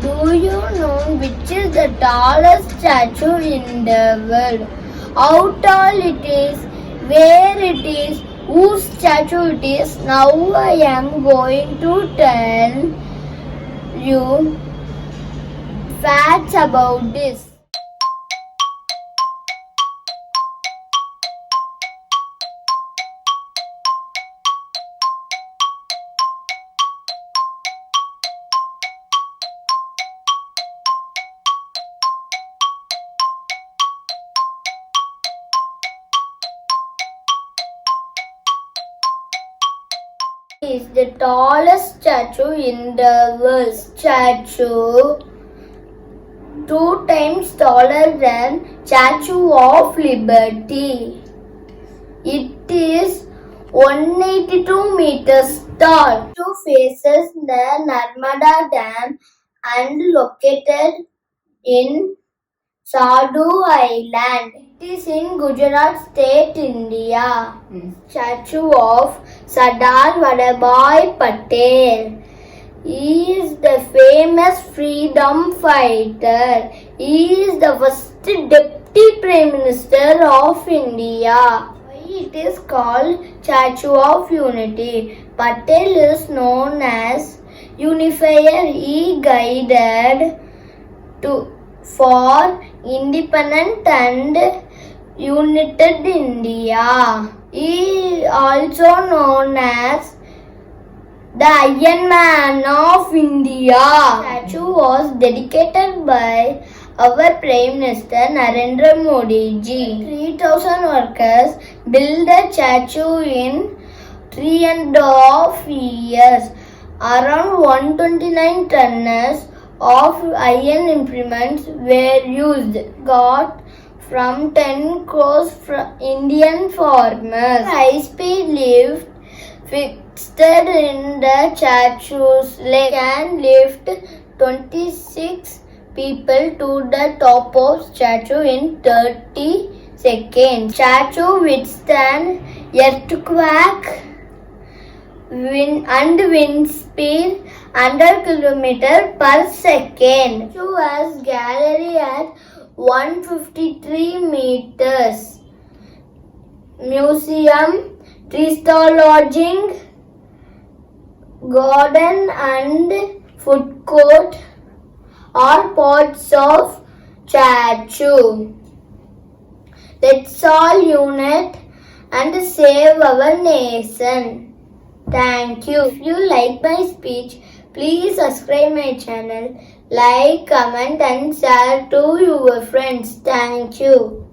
Do you know which is the tallest statue in the world? How tall it is, where it is, whose statue it is? Now I am going to tell you facts about this. Is the tallest statue in the world. Statue 2 times taller than Statue of Liberty. It is 182 meters tall. Statue faces the Narmada Dam and located in SARDAR Island. It is in Gujarat state, India. Statue of SARDAR VALLABHAI PATEL. He is the famous freedom fighter. He is the first deputy prime minister of India. It is called Statue of Unity. Patel is known as unifier. He guided for independent and united India. He is also known as the Iron Man of India. The statue was dedicated by our Prime Minister Narendra Modi ji. 3,000 workers built the statue in 3.5 years. Around 129 tons of iron implements were used. Got from 10 crores from Indian farmers. High-speed lift fixed in the statue's leg can lift 26 people to the top of statue in 30 seconds. Statue withstand earthquake wind speed 100 km per second. Statue has gallery at 153 meters. Museum, 3-star lodging, garden and food court are parts of statue. Let's all unite and save our nation. Thank you. If you like my speech, please subscribe my channel, like, comment and share to your friends. Thank you.